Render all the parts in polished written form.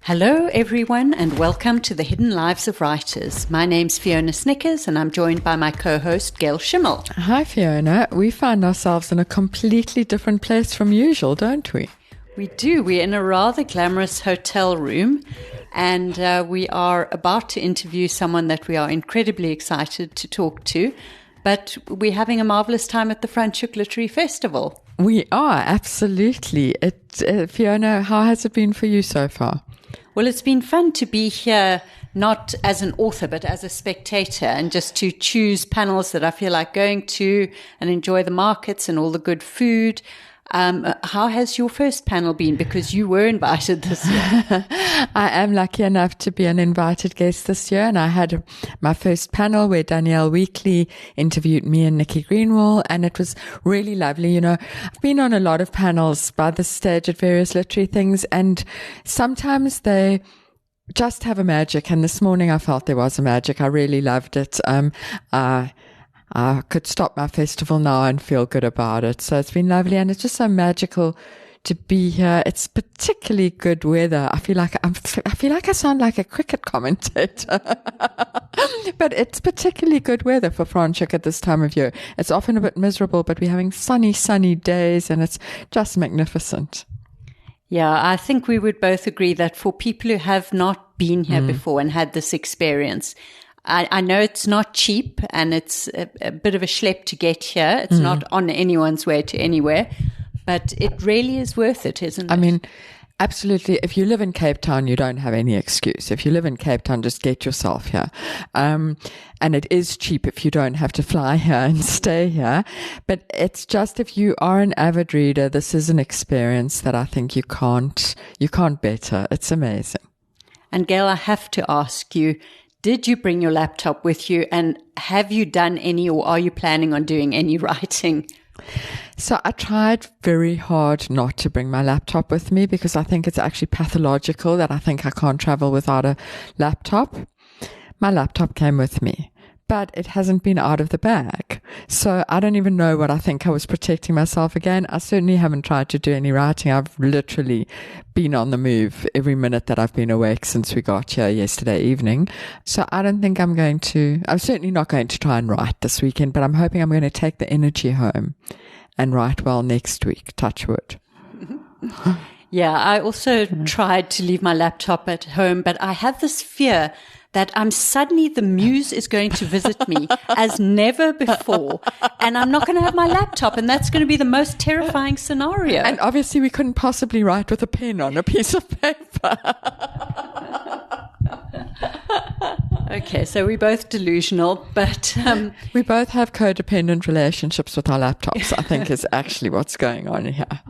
Hello, everyone, and welcome to the Hidden Lives of Writers. My name's Fiona Snyckers, and I'm joined by my co-host, Gail Schimmel. Hi, Fiona. We find ourselves in a completely different place from usual, don't we? We do. We're in a rather glamorous hotel room, and we are about to interview someone that we are incredibly excited to talk to. But we're having a marvelous time at the Franschhoek Literary Festival. We are, absolutely. Fiona, how has it been for you so far? Well, it's been fun to be here, not as an author, but as a spectator, and just to choose panels that I feel like going to and enjoy the markets and all the good food. How has your first panel been? Because you were invited this year. I am lucky enough to be an invited guest this year, and I had my first panel where Danielle Weekly interviewed me and Nikki Greenwall, and it was really lovely. You know, I've been on a lot of panels by this stage at various literary things, and sometimes they just have a magic, and this morning I felt there was a magic. I really loved it. I could stop my festival now and feel good about it. So it's been lovely, and it's just so magical to be here. It's particularly good weather. I feel like I sound like a cricket commentator, but it's particularly good weather for Franschhoek at this time of year. It's often a bit miserable, but we're having sunny days, and it's just magnificent. Yeah, I think we would both agree that for people who have not been here before and had this experience, I know it's not cheap, and it's a bit of a schlep to get here. It's not on anyone's way to anywhere, but it really is worth it, isn't it? I mean, absolutely. If you live in Cape Town, you don't have any excuse. If you live in Cape Town, just get yourself here. And it is cheap if you don't have to fly here and stay here. But it's just, if you are an avid reader, this is an experience that I think you can't better. It's amazing. And Gail, I have to ask you, did you bring your laptop with you, and have you done any, or are you planning on doing any writing? So I tried very hard not to bring my laptop with me, because I think it's actually pathological that I think I can't travel without a laptop. My laptop came with me, but it hasn't been out of the bag. So I don't even know what I think I was protecting myself again. I certainly haven't tried to do any writing. I've literally been on the move every minute that I've been awake since we got here yesterday evening. So I don't think I'm certainly not going to try and write this weekend, but I'm hoping I'm going to take the energy home and write well next week. Touch wood. Yeah, I also tried to leave my laptop at home, but I have this fear that the muse is going to visit me as never before, and I'm not going to have my laptop, and that's going to be the most terrifying scenario. And obviously we couldn't possibly write with a pen on a piece of paper. Okay, so we're both delusional, but we both have codependent relationships with our laptops, I think, is actually what's going on here.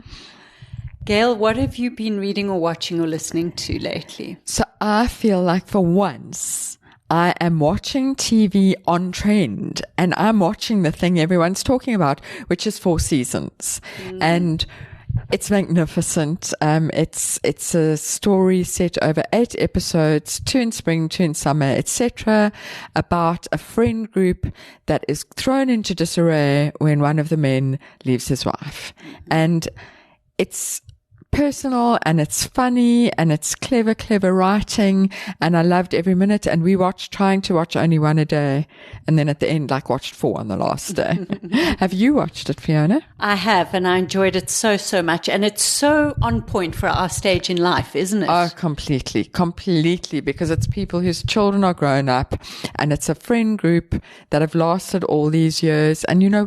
Gail, what have you been reading or watching or listening to lately? So I feel like for once I am watching TV on trend, and I'm watching the thing everyone's talking about, which is 4 Seasons. And it's magnificent. It's a story set over 8 episodes, 2 in spring, 2 in summer, etc., about a friend group that is thrown into disarray when one of the men leaves his wife. And it's personal, and it's funny, and it's clever writing, and I loved every minute. And we trying to watch only 1 a day, and then at the end like watched 4 on the last day. Have you watched it, Fiona? I have, and I enjoyed it so much, and it's so on point for our stage in life, isn't it? Oh, completely, because it's people whose children are grown up, and it's a friend group that have lasted all these years. And you know,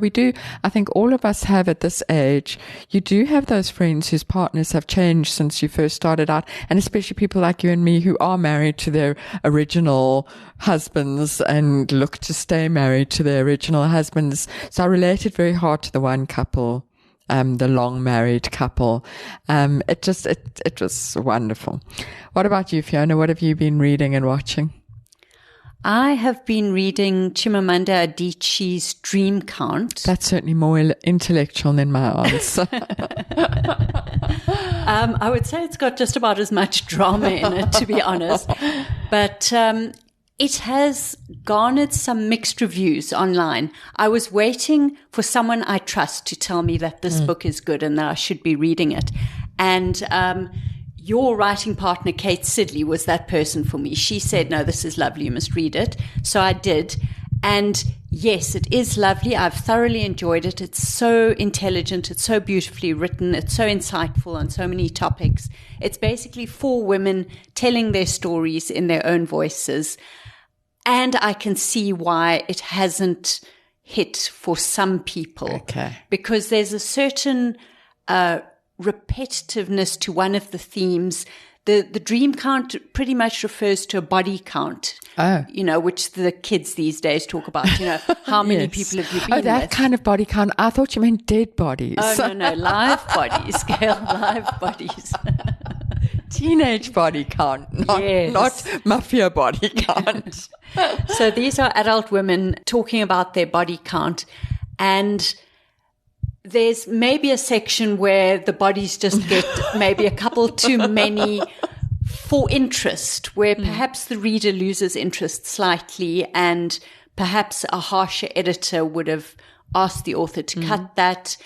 I think all of us have at this age, you do have those friends whose partners have changed since you first started out, and especially people like you and me who are married to their original husbands and look to stay married to their original husbands. So I related very hard to the one couple, the long married couple. It was wonderful. What about you, Fiona? What have you been reading and watching? I have been reading Chimamanda Adichie's Dream Count. That's certainly more intellectual than my answer. I would say it's got just about as much drama in it, to be honest. But it has garnered some mixed reviews online. I was waiting for someone I trust to tell me that this book is good and that I should be reading it. And your writing partner, Kate Sidley, was that person for me. She said, no, this is lovely, you must read it. So I did. And yes, it is lovely. I've thoroughly enjoyed it. It's so intelligent. It's so beautifully written. It's so insightful on so many topics. It's basically 4 women telling their stories in their own voices. And I can see why it hasn't hit for some people. Okay. Because there's a certain repetitiveness to one of the themes. The dream count pretty much refers to a body count, which the kids these days talk about, how many people have you been with? Oh, that kind of body count. I thought you meant dead bodies. Oh, no, live bodies, Gail, live bodies. Teenage body count, not mafia body count. So these are adult women talking about their body count, and there's maybe a section where the bodies just get maybe a couple too many for interest, where perhaps the reader loses interest slightly, and perhaps a harsher editor would have asked the author to cut that.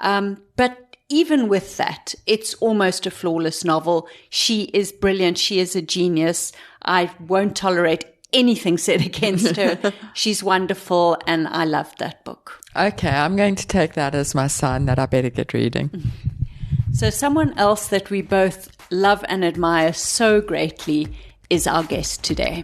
But even with that, it's almost a flawless novel. She is brilliant. She is a genius. I won't tolerate anything said against her. She's wonderful, and I loved that book. Okay, I'm going to take that as my sign that I better get reading. So someone else that we both love and admire so greatly is our guest today.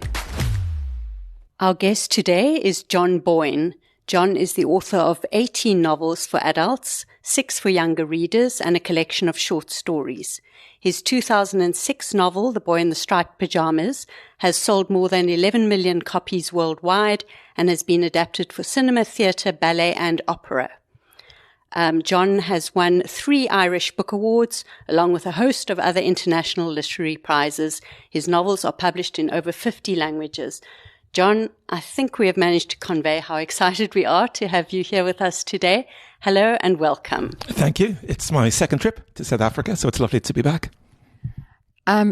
Our guest today is John Boyne. John is the author of 18 novels for adults, 6 for younger readers, and a collection of short stories. His 2006 novel, The Boy in the Striped Pyjamas, has sold more than 11 million copies worldwide and has been adapted for cinema, theatre, ballet, and opera. John has won 3 Irish Book Awards, along with a host of other international literary prizes. His novels are published in over 50 languages. John, I think we have managed to convey how excited we are to have you here with us today. Hello and welcome. Thank you. It's my second trip to South Africa, so it's lovely to be back.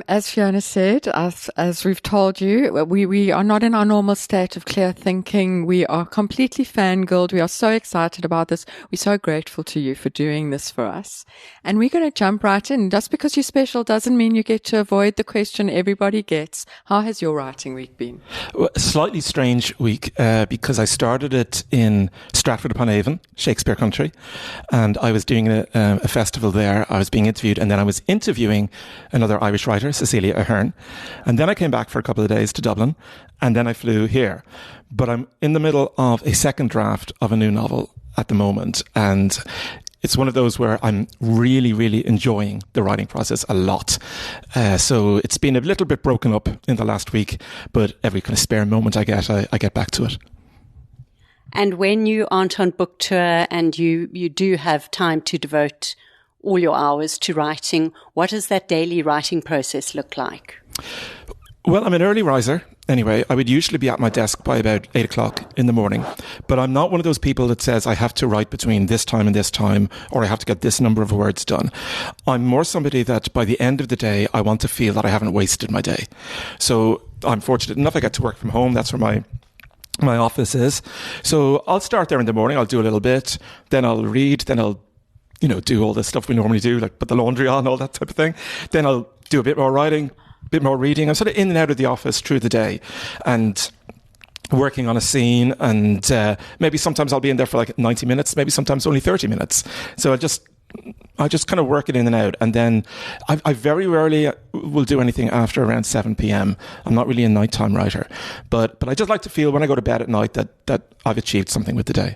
As Fiona said, as we've told you, we are not in our normal state of clear thinking. We are completely fangirled. We are so excited about this. We're so grateful to you for doing this for us. And we're going to jump right in. Just because you're special doesn't mean you get to avoid the question everybody gets. How has your writing week been? Well, a slightly strange week because I started it in Stratford-upon-Avon, Shakespeare country, and I was doing a festival there. I was being interviewed, and then I was interviewing another Irish writer, Cecilia Ahern. And then I came back for a couple of days to Dublin, and then I flew here. But I'm in the middle of a second draft of a new novel at the moment, and it's one of those where I'm really, really enjoying the writing process a lot. So it's been a little bit broken up in the last week, but every kind of spare moment I get back to it. And when you aren't on book tour and you do have time to devote all your hours to writing, what does that daily writing process look like? Well, I'm an early riser. Anyway, I would usually be at my desk by about 8 o'clock in the morning. But I'm not one of those people that says I have to write between this time and this time, or I have to get this number of words done. I'm more somebody that by the end of the day, I want to feel that I haven't wasted my day. So I'm fortunate enough I get to work from home. That's where my office is. So I'll start there in the morning. I'll do a little bit. Then I'll read. Then I'll do all the stuff we normally do, like put the laundry on, all that type of thing. Then I'll do a bit more writing, a bit more reading. I'm sort of in and out of the office through the day and working on a scene. And maybe sometimes I'll be in there for like 90 minutes, maybe sometimes only 30 minutes. So I just kind of work it in and out. And then I very rarely will do anything after around 7 p.m. I'm not really a nighttime writer. But I just like to feel when I go to bed at night that I've achieved something with the day.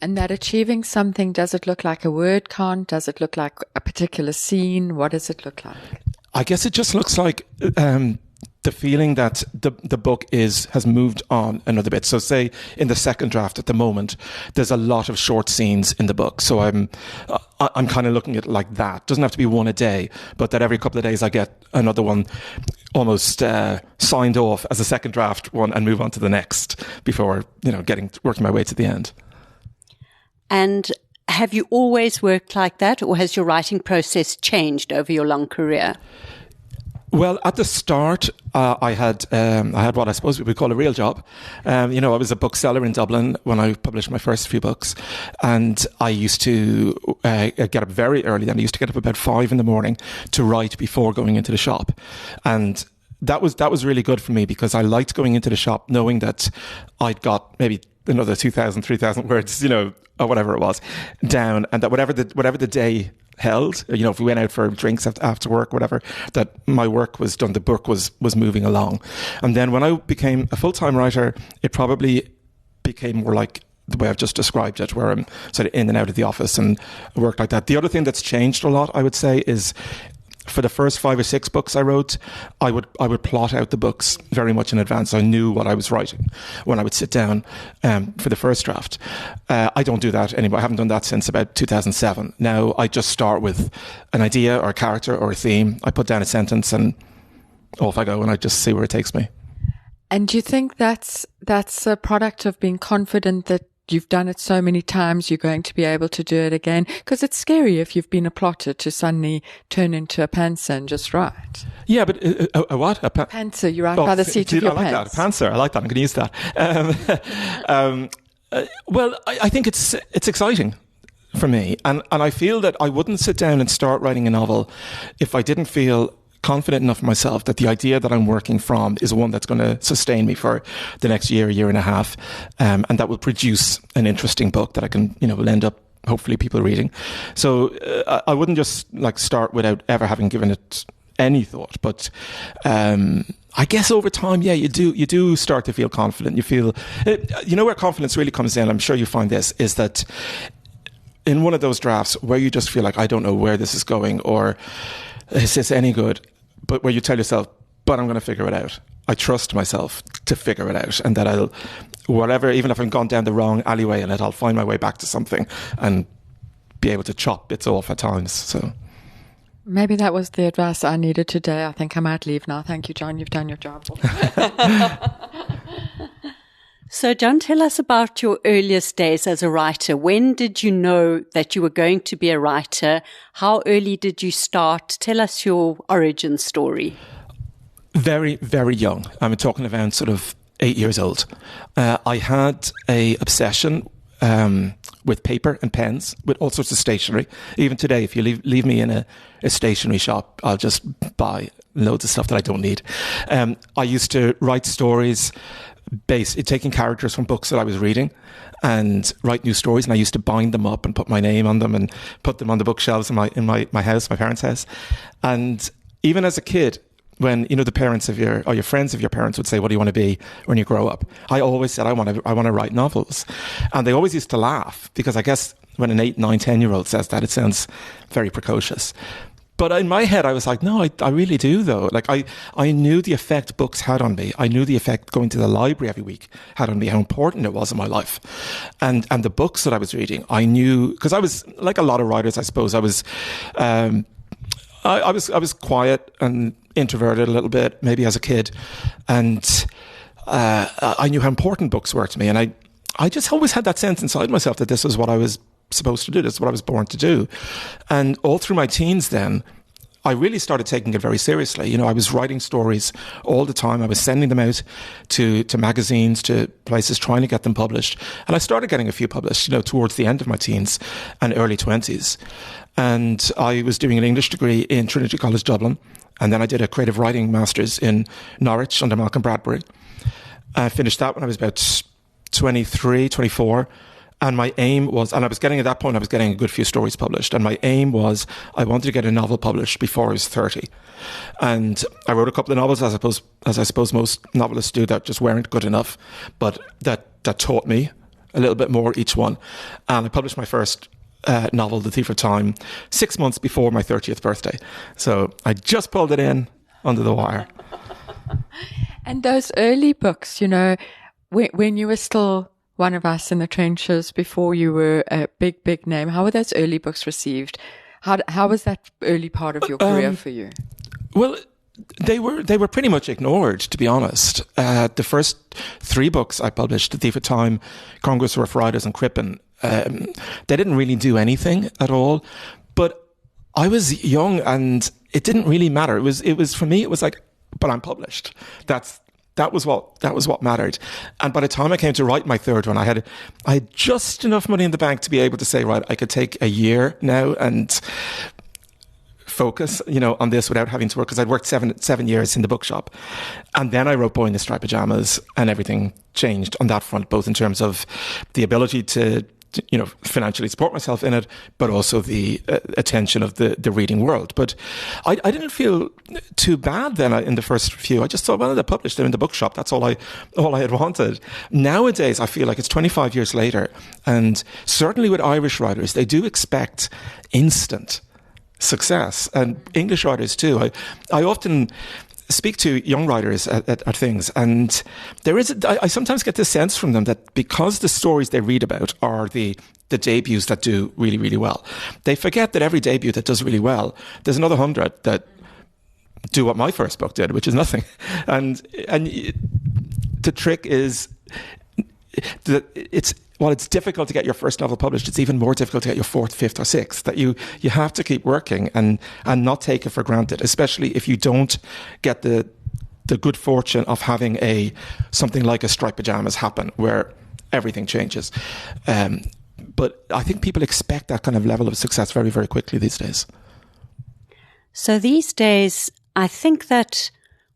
And that achieving something, does it look like a word count? Does it look like a particular scene? What does it look like? I guess it just looks like the feeling that the book has moved on another bit. So say in the second draft at the moment, there's a lot of short scenes in the book. So I'm kind of looking at it like that. Doesn't have to be one a day, but that every couple of days I get another one almost signed off as a second draft one and move on to the next before, working my way to the end. And have you always worked like that, or has your writing process changed over your long career? Well, at the start, I had what I suppose we would call a real job. I was a bookseller in Dublin when I published my first few books, and I used to get up very early. Then I used to get up about 5 a.m. to write before going into the shop, and that was really good for me because I liked going into the shop knowing that I'd got maybe another 2,000, 3,000 words, or whatever it was, down, and that whatever the day held, if we went out for drinks after work, whatever, that my work was done, the book was moving along. And then when I became a full-time writer, it probably became more like the way I've just described it, where I'm sort of in and out of the office and work like that. The other thing that's changed a lot, I would say, is for the first 5 or 6 books I wrote, I would plot out the books very much in advance. I knew what I was writing when I would sit down for the first draft. I don't do that anymore. I haven't done that since about 2007. Now I just start with an idea or a character or a theme. I put down a sentence and off I go, and I just see where it takes me. And do you think that's a product of being confident that you've done it so many times, you're going to be able to do it again? Because it's scary if you've been a plotter to suddenly turn into a pantser and just write. Yeah, but a what? A pantser. You write by the seat of your pants. I like that. A pantser. I like that. I'm going to use that. Well, I think it's exciting for me. And I feel that I wouldn't sit down and start writing a novel if I didn't feel confident enough in myself that the idea that I'm working from is one that's going to sustain me for the next year and a half, and that will produce an interesting book that I can, will end up hopefully people reading. So I wouldn't just start without ever having given it any thought. But I guess over time, yeah, you do start to feel confident. You feel, where confidence really comes in. I'm sure you find this is that in one of those drafts where you just feel like, I don't know where this is going, or is this any good? But where you tell yourself, but I'm going to figure it out. I trust myself to figure it out, and that I'll, whatever, even if I've gone down the wrong alleyway in it, I'll find my way back to something and be able to chop bits off at times. So maybe that was the advice I needed today. I think I might leave now. Thank you, John. You've done your job. So, John, tell us about your earliest days as a writer. When did you know that you were going to be a writer? How early did you start? Tell us your origin story. Very, very young. I'm talking around sort of 8 years old. I had a obsession with paper and pens, with all sorts of stationery. Even today, if you leave me in a stationery shop, I'll just buy loads of stuff that I don't need. I used to write stories taking characters from books that I was reading and write new stories, and I used to bind them up and put my name on them and put them on the bookshelves in my house, my parents' house. And even as a kid, when the parents of your friends of your parents would say, "What do you want to be when you grow up?" I always said, "I want to write novels," and they always used to laugh because I guess when an 8, 9, 10-year-old says that, it sounds very precocious. But in my head, I was like, no, I really do, though. I knew the effect books had on me. I knew the effect going to the library every week had on me, how important it was in my life. And the books that I was reading, I knew, because I was, like a lot of writers, I suppose, I was quiet and introverted a little bit, maybe as a kid. And I knew how important books were to me. And I just always had that sense inside myself that this was what I was supposed to do. This is what I was born to do. And all through my teens then, I really started taking it very seriously. I was writing stories all the time. I was sending them out to magazines, to places, trying to get them published. And I started getting a few published, towards the end of my teens and early 20s. And I was doing an English degree in Trinity College Dublin. And then I did a creative writing master's in Norwich under Malcolm Bradbury. I finished that when I was about 23, 24. And my aim was, and I was getting a good few stories published. And my aim was, I wanted to get a novel published before I was 30. And I wrote a couple of novels, as I suppose most novelists do, that just weren't good enough, but that taught me a little bit more each one. And I published my first novel, The Thief of Time, 6 months before my 30th birthday. So I just pulled it in under the wire. And those early books, when you were still one of us in the trenches, before you were a big name, how were those early books received? How was that early part of your career for you? Well, they were pretty much ignored, to be honest. The first 3 books I published, The Thief of Time, Congress Rough Riders and Crippen, they didn't really do anything at all. But I was young, and it didn't really matter. It was for me, it was like, but I'm published. That was what mattered. And by the time I came to write my third one, I had just enough money in the bank to be able to say, right, I could take a year now and focus, on this without having to work, because I'd worked 7 years in the bookshop. And then I wrote Boy in the Striped Pajamas, and everything changed on that front, both in terms of the ability to financially support myself in it, but also the attention of the reading world. But I didn't feel too bad then in the first few. I just thought, well, they published them in the bookshop. That's all I had wanted. Nowadays, I feel like it's 25 years later, and certainly with Irish writers, they do expect instant success, and English writers too. I often speak to young writers at things, and I sometimes get this sense from them that because the stories they read about are the debuts that do really, really well, they forget that every debut that does really well, there's another 100 that do what my first book did, which is nothing. And the trick is that while it's difficult to get your first novel published, it's even more difficult to get your fourth, fifth, or sixth. That you have to keep working and not take it for granted, especially if you don't get the good fortune of having something like a Striped Pajamas happen, where everything changes. But I think people expect that kind of level of success very, very quickly these days. So these days, I think that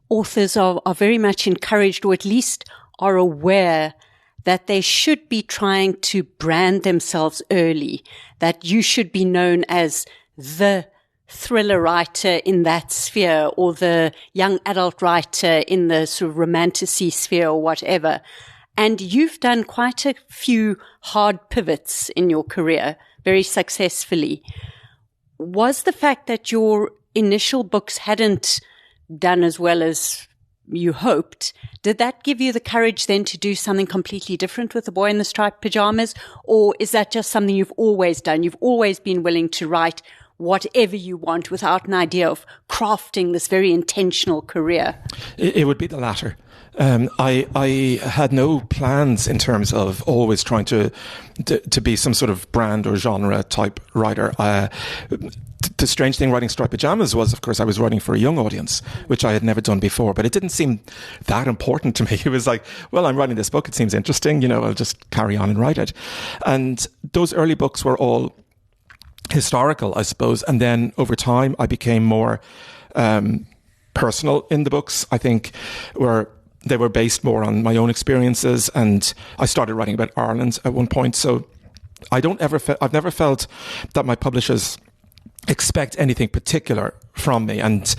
authors are very much encouraged, or at least are aware, that they should be trying to brand themselves early, that you should be known as the thriller writer in that sphere, or the young adult writer in the sort of romantasy sphere, or whatever. And you've done quite a few hard pivots in your career, very successfully. Was the fact that your initial books hadn't done as well as you hoped, did that give you the courage then to do something completely different with The Boy in the Striped Pajamas? Or is that just something you've always done? You've always been willing to write whatever you want without an idea of crafting this very intentional career? It would be the latter. I had no plans in terms of always trying to be some sort of brand or genre type writer. The strange thing writing Striped Pajamas was, of course, I was writing for a young audience, which I had never done before, but it didn't seem that important to me. It was like, well, I'm writing this book, it seems interesting, I'll just carry on and write it. And those early books were all historical, I suppose. And then over time, I became more personal in the books. I think they were based more on my own experiences, and I started writing about Ireland at one point. So I've never felt that my publishers expect anything particular from me. And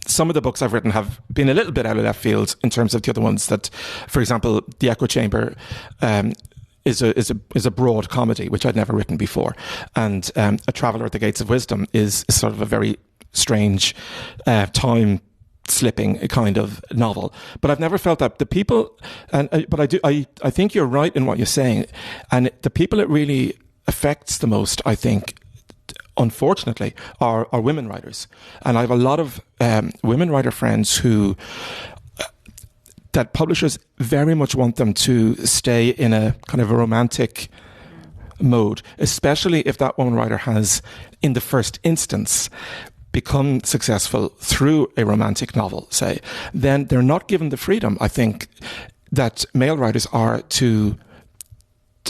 some of the books I've written have been a little bit out of left field in terms of the other ones. That, for example, The Echo Chamber is a broad comedy, which I'd never written before. And A Traveller at the Gates of Wisdom is sort of a very strange time slipping kind of novel. But I've never felt that the people, but I think you're right in what you're saying. And the people it really affects the most, I think, unfortunately, are women writers. And I have a lot of women writer friends that publishers very much want them to stay in a kind of a romantic mode, especially if that woman writer has, in the first instance, become successful through a romantic novel, say. Then they're not given the freedom, I think, that male writers are to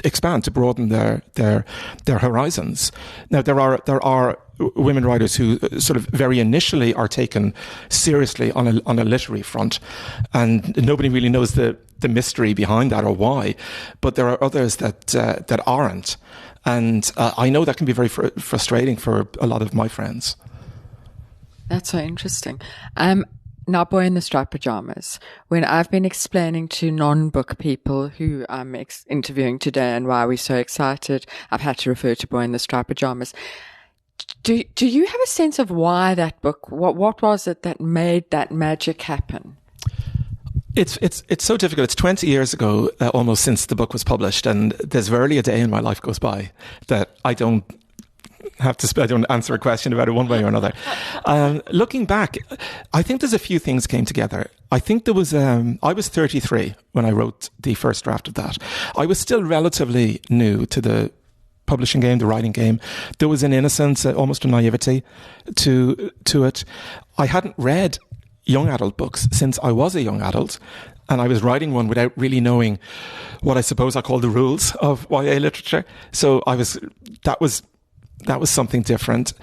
expand, to broaden their horizons. Now, there are women writers who sort of very initially are taken seriously on a literary front, and nobody really knows the mystery behind that or why. But there are others that aren't, and I know that can be very frustrating for a lot of my friends. That's so interesting. Now, Boy in the Striped Pajamas, when I've been explaining to non-book people who I'm interviewing today and why we're so excited, I've had to refer to Boy in the Striped Pajamas. Do you have a sense of why that book, what was it that made that magic happen? It's so difficult. It's 20 years ago, almost, since the book was published, and there's rarely a day in my life goes by that I don't answer a question about it one way or another. Looking back, I think there's a few things came together. I think there was, I was 33 when I wrote the first draft of that. I was still relatively new to the publishing game, the writing game. There was an innocence, almost a naivety to it. I hadn't read young adult books since I was a young adult, and I was writing one without really knowing what I suppose I call the rules of YA literature. So that was something different.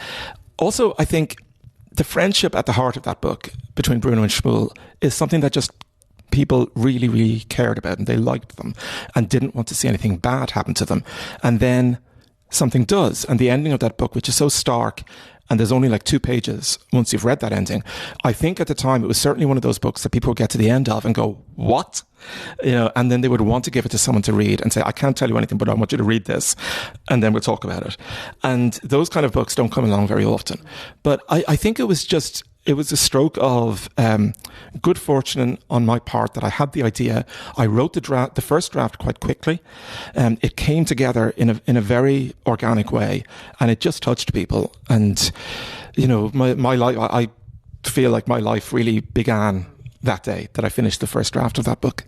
Also, I think the friendship at the heart of that book between Bruno and Schimmel is something that just people really, really cared about, and they liked them and didn't want to see anything bad happen to them. And then something does. And the ending of that book, which is so stark, and there's only like 2 pages once you've read that ending, I think at the time it was certainly one of those books that people would get to the end of and go, what? And then they would want to give it to someone to read and say, I can't tell you anything, but I want you to read this, and then we'll talk about it. And those kind of books don't come along very often. But I think it was a stroke of good fortune on my part that I had the idea. I wrote the first draft quite quickly. It came together in a very organic way, and it just touched people. And my life, I feel like my life really began that day that I finished the first draft of that book.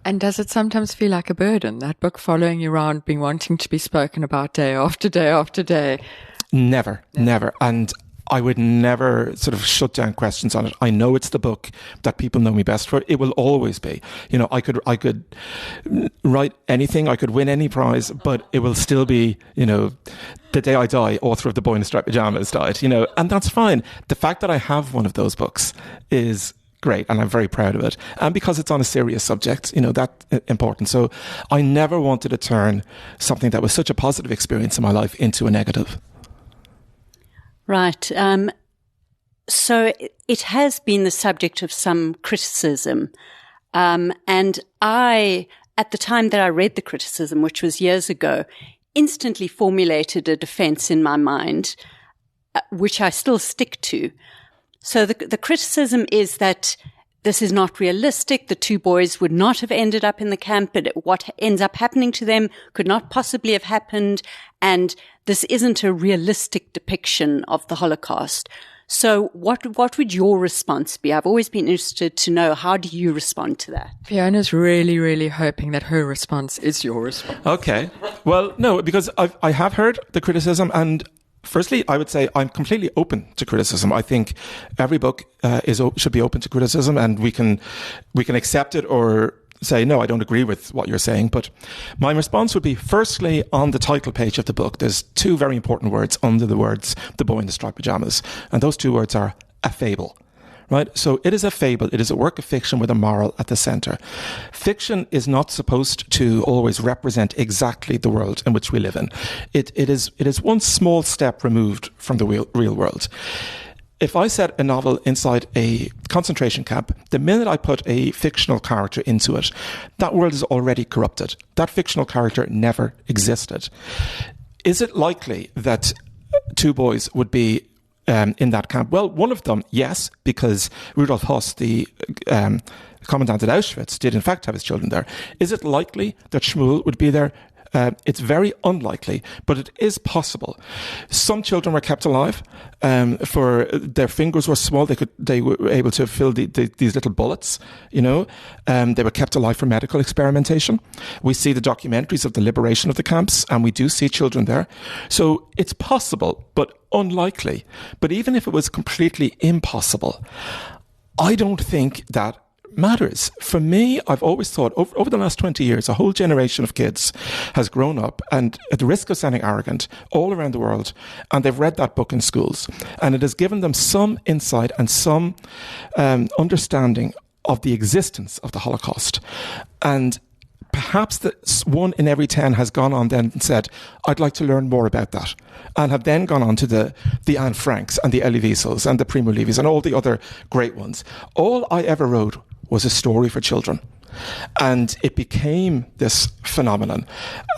And does it sometimes feel like a burden, that book following you around, being wanting to be spoken about day after day after day? Never. And I would never sort of shut down questions on it. I know it's the book that people know me best for. It will always be. I could write anything, I could win any prize, but it will still be, the day I die, author of The Boy in the Striped Pyjamas died, and that's fine. The fact that I have one of those books is great, and I'm very proud of it. And because it's on a serious subject, that's important. So I never wanted to turn something that was such a positive experience in my life into a negative. Right. So it has been the subject of some criticism. And I, at the time that I read the criticism, which was years ago, instantly formulated a defense in my mind, which I still stick to. So the criticism is that this is not realistic. The 2 boys would not have ended up in the camp, but what ends up happening to them could not possibly have happened. And this isn't a realistic depiction of the Holocaust. So what would your response be? I've always been interested to know, how do you respond to that? Fiona's really, really hoping that her response is your response. Okay. Well, no, because I have heard the criticism, and firstly, I would say I'm completely open to criticism. I think every book should be open to criticism, and we can accept it or say, no, I don't agree with what you're saying. But my response would be, firstly, on the title page of the book, there's 2 very important words under the words The Boy in the Striped Pyjamas. And those 2 words are a fable. Right? So it is a fable. It is a work of fiction with a moral at the center. Fiction is not supposed to always represent exactly the world in which we live in. It is one small step removed from the real world. If I set a novel inside a concentration camp, the minute I put a fictional character into it, that world is already corrupted. That fictional character never existed. Is it likely that 2 boys would be in that camp? Well, one of them, yes, because Rudolf Höss, the commandant at Auschwitz, did in fact have his children there. Is it likely that Schimmel would be there? It's very unlikely, but it is possible. Some children were kept alive, for their fingers were small. They were able to fill these little bullets, They were kept alive for medical experimentation. We see the documentaries of the liberation of the camps, and we do see children there. So it's possible, but unlikely. But even if it was completely impossible, I don't think that matters. For me, I've always thought over the last 20 years, a whole generation of kids has grown up, and at the risk of sounding arrogant, all around the world, and they've read that book in schools, and it has given them some insight and some understanding of the existence of the Holocaust. And perhaps that 1 in every 10 has gone on then and said, I'd like to learn more about that, and have then gone on to the Anne Franks and the Elie Wiesels and the Primo Levis and all the other great ones. All I ever wrote was a story for children. And it became this phenomenon.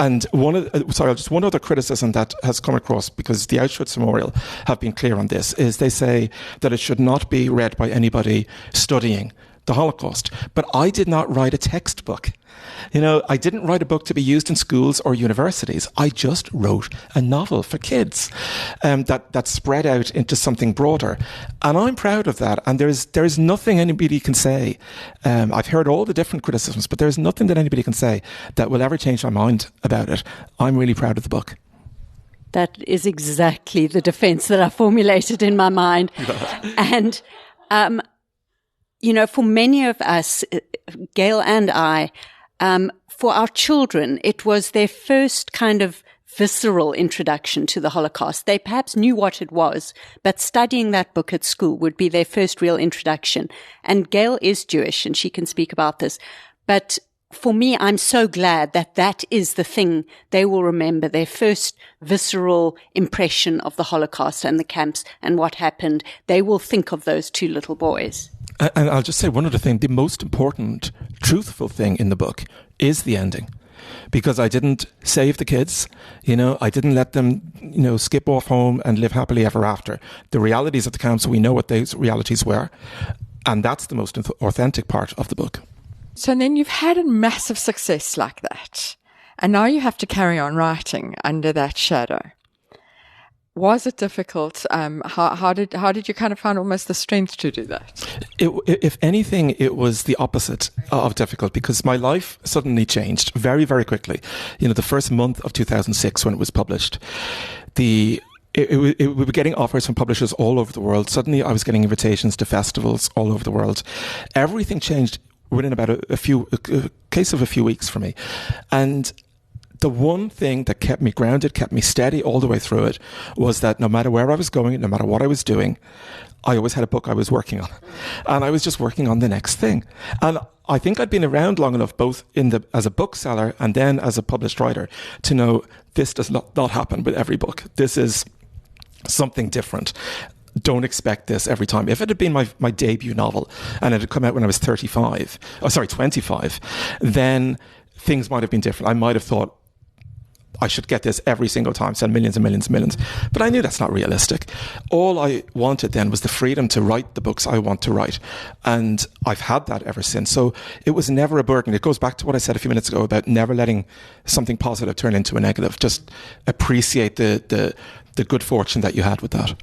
And just one other criticism that has come across, because the Auschwitz Memorial have been clear on this, is they say that it should not be read by anybody studying the Holocaust. But I did not write a textbook. I didn't write a book to be used in schools or universities. I just wrote a novel for kids that spread out into something broader. And I'm proud of that. And there's nothing anybody can say. I've heard all the different criticisms, but there's nothing that anybody can say that will ever change my mind about it. I'm really proud of the book. That is exactly the defense that I formulated in my mind. And, for many of us, Gail and I, for our children, it was their first kind of visceral introduction to the Holocaust. They perhaps knew what it was, but studying that book at school would be their first real introduction. And Gail is Jewish, and she can speak about this. But for me, I'm so glad that that is the thing they will remember, their first visceral impression of the Holocaust and the camps and what happened. They will think of those two little boys. And I'll just say one other thing. The most important, truthful thing in the book is the ending. Because I didn't save the kids, I didn't let them, skip off home and live happily ever after. The realities of the camps, we know what those realities were. And that's the most authentic part of the book. So then you've had a massive success like that. And now you have to carry on writing under that shadow. Was it difficult? How did you kind of find almost the strength to do that? If anything, it was the opposite of difficult, because my life suddenly changed very, very quickly. The first month of 2006 when it was published, we were getting offers from publishers all over the world. Suddenly I was getting invitations to festivals all over the world. Everything changed within about a case of a few weeks for me. And the one thing that kept me grounded, kept me steady all the way through it, was that no matter where I was going, no matter what I was doing, I always had a book I was working on. And I was just working on the next thing. And I think I'd been around long enough, both as a bookseller and then as a published writer, to know this does not happen with every book. This is something different. Don't expect this every time. If it had been my debut novel and it had come out when I was 25, then things might have been different. I might have thought, I should get this every single time, sell millions and millions and millions. But I knew that's not realistic. All I wanted then was the freedom to write the books I want to write. And I've had that ever since. So it was never a burden. It goes back to what I said a few minutes ago about never letting something positive turn into a negative. Just appreciate the good fortune that you had with that.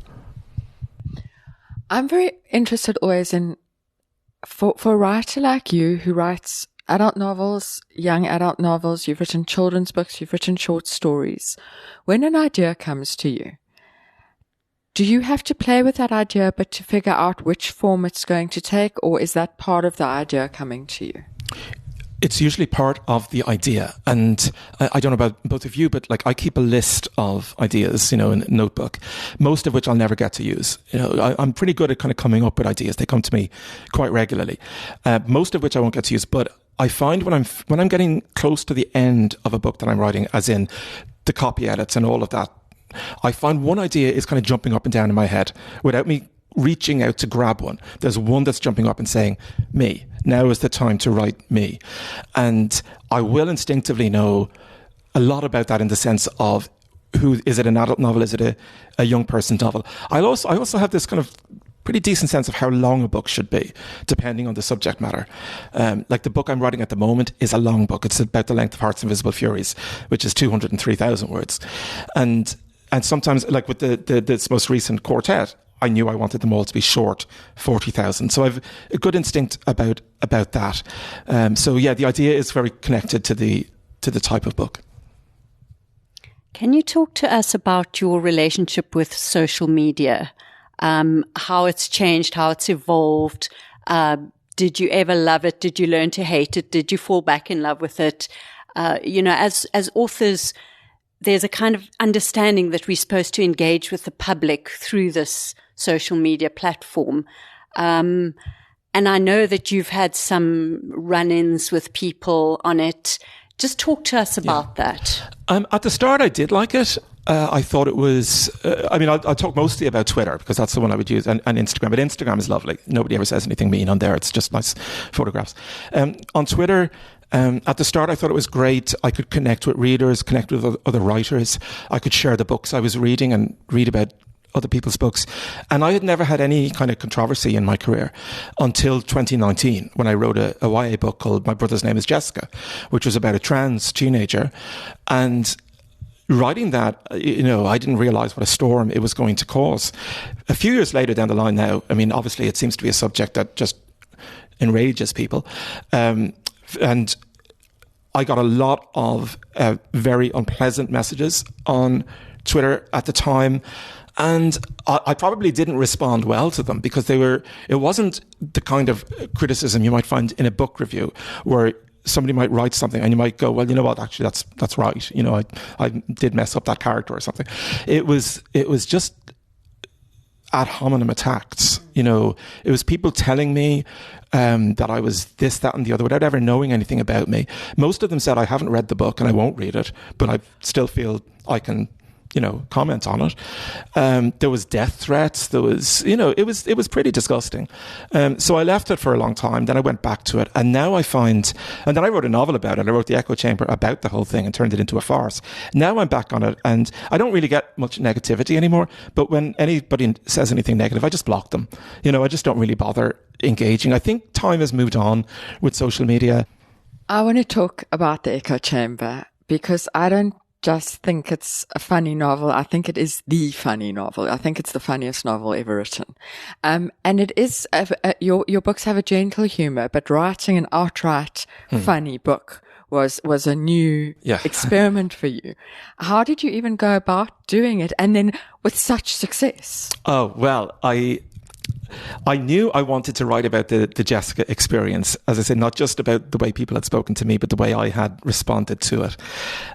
I'm very interested always in, for a writer like you who writes adult novels, young adult novels, you've written children's books, you've written short stories. When an idea comes to you, do you have to play with that idea but to figure out which form it's going to take, or is that part of the idea coming to you? It's usually part of the idea. And I don't know about both of you, but I keep a list of ideas, in a notebook, most of which I'll never get to use. I'm pretty good at kind of coming up with ideas. They come to me quite regularly, most of which I won't get to use. But I find when I'm getting close to the end of a book that I'm writing, as in the copy edits and all of that, I find one idea is kind of jumping up and down in my head without me reaching out to grab one. There's one that's jumping up and saying, me. Now is the time to write me. And I will instinctively know a lot about that in the sense of is it an adult novel? Is it a young person's novel? I also have this kind of pretty decent sense of how long a book should be, depending on the subject matter. Like the book I'm writing at the moment is a long book. It's about the length of Heart's Invisible Furies, which is 203,000 words. And sometimes, like with this most recent quartet, I knew I wanted them all to be short, 40,000. So I've a good instinct about that. So yeah, the idea is very connected to the type of book. Can you talk to us about your relationship with social media? How it's changed, how it's evolved. Did you ever love it? Did you learn to hate it? Did you fall back in love with it? As authors, there's a kind of understanding that we're supposed to engage with the public through this social media platform. And I know that you've had some run-ins with people on it. Just talk to us about that. At the start, I did like it. I thought it was, I'll talk mostly about Twitter because that's the one I would use, and Instagram. But Instagram is lovely. Nobody ever says anything mean on there. It's just nice photographs. On Twitter, at the start, I thought it was great. I could connect with readers, connect with other writers. I could share the books I was reading and read about other people's books. And I had never had any kind of controversy in my career until 2019, when I wrote a YA book called My Brother's Name is Jessica, which was about a trans teenager. And writing that, I didn't realize what a storm it was going to cause. A few years later down the line now, obviously it seems to be a subject that just enrages people. And I got a lot of very unpleasant messages on Twitter at the time. And I probably didn't respond well to them because it wasn't the kind of criticism you might find in a book review where somebody might write something and you might go, well, you know what, actually that's right. You know, I did mess up that character or something. It was just ad hominem attacks. You know, it was people telling me that I was this, that, and the other without ever knowing anything about me. Most of them said, I haven't read the book and I won't read it, but I still feel I can, you know, comment on it. There was death threats. There was, you know, it was pretty disgusting. So I left it for a long time. Then I went back to it. And now I find, and then I wrote a novel about it. I wrote The Echo Chamber about the whole thing and turned it into a farce. Now I'm back on it and I don't really get much negativity anymore. But when anybody says anything negative, I just block them. You know, I just don't really bother engaging. I think time has moved on with social media. I want to talk about The Echo Chamber because I don't just think it's a funny novel. I think it is the funny novel. I think it's the funniest novel ever written. And it is, your books have a gentle humor, but writing an outright funny book was a new experiment for you. How did you even go about doing it? And then with such success? Oh, well, I knew I wanted to write about the Jessica experience, as I said, not just about the way people had spoken to me, but the way I had responded to it.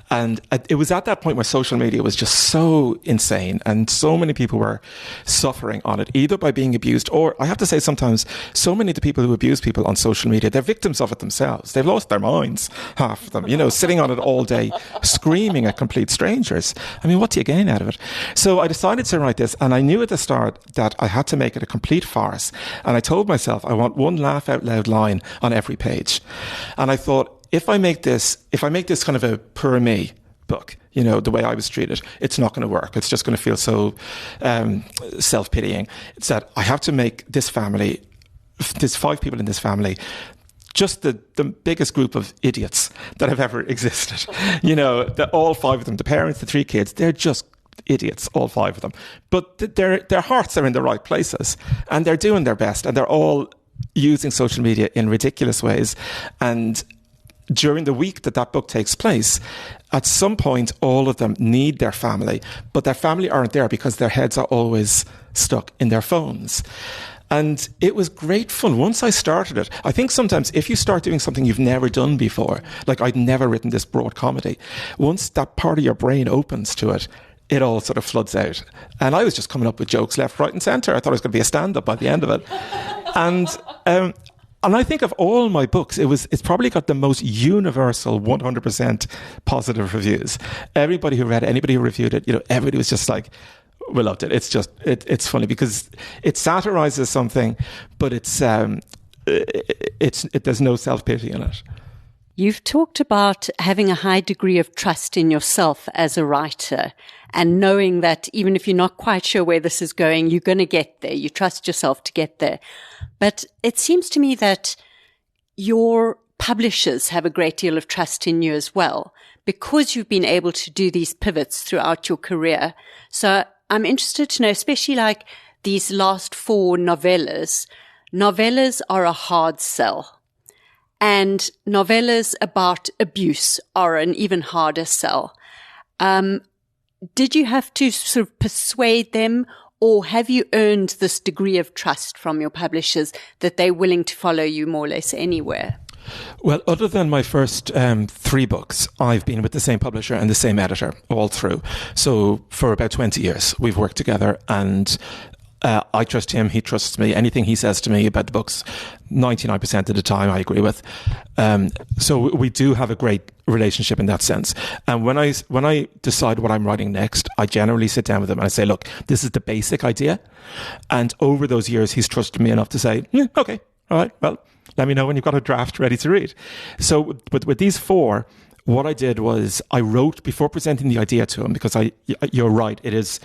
And it was at that point where social media was just so insane and so many people were suffering on it, either by being abused or, I have to say, sometimes so many of the people who abuse people on social media, they're victims of it themselves. They've lost their minds, half of them, you know, sitting on it all day, screaming at complete strangers. I mean, what do you gain out of it? So I decided to write this, and I knew at the start that I had to make it a complete farce. And I told myself, I want one laugh out loud line on every page. And I thought, if I make this kind of a poor me book, you know, the way I was treated, it's not going to work. It's just going to feel so self-pitying. It's that I have to make this family, there's 5 people in this family, just the biggest group of idiots that have ever existed. You know, all 5 of them, the parents, the 3 kids, they're just idiots, all 5 of them. But their hearts are in the right places and they're doing their best and they're all using social media in ridiculous ways. And during the week that book takes place, at some point, all of them need their family, but their family aren't there because their heads are always stuck in their phones. And it was great fun. Once I started it, I think sometimes if you start doing something you've never done before, like I'd never written this broad comedy, once that part of your brain opens to it, it all sort of floods out. And I was just coming up with jokes left, right and centre. I thought it was going to be a stand-up by the end of it. And I think of all my books, it's probably got the most universal 100% positive reviews. Everybody who read it, anybody who reviewed it, you know, everybody was just like, we loved it. It's just, it's funny because it satirizes something, but there's no self-pity in it. You've talked about having a high degree of trust in yourself as a writer and knowing that even if you're not quite sure where this is going, you're going to get there. You trust yourself to get there. But it seems to me that your publishers have a great deal of trust in you as well because you've been able to do these pivots throughout your career. So I'm interested to know, especially like these last 4 novellas. Novellas are a hard sell. And novellas about abuse are an even harder sell. Did you have to sort of persuade them, or have you earned this degree of trust from your publishers that they're willing to follow you more or less anywhere? Well, other than my first 3 books, I've been with the same publisher and the same editor all through. So for about 20 years, we've worked together, and I trust him, he trusts me. Anything he says to me about the books, 99% of the time I agree with. So we do have a great relationship in that sense. And when I decide what I'm writing next, I generally sit down with him and I say, look, this is the basic idea. And over those years, he's trusted me enough to say, okay, all right, well, let me know when you've got a draft ready to read. So with these 4, what I did was I wrote before presenting the idea to him, because you're right, it is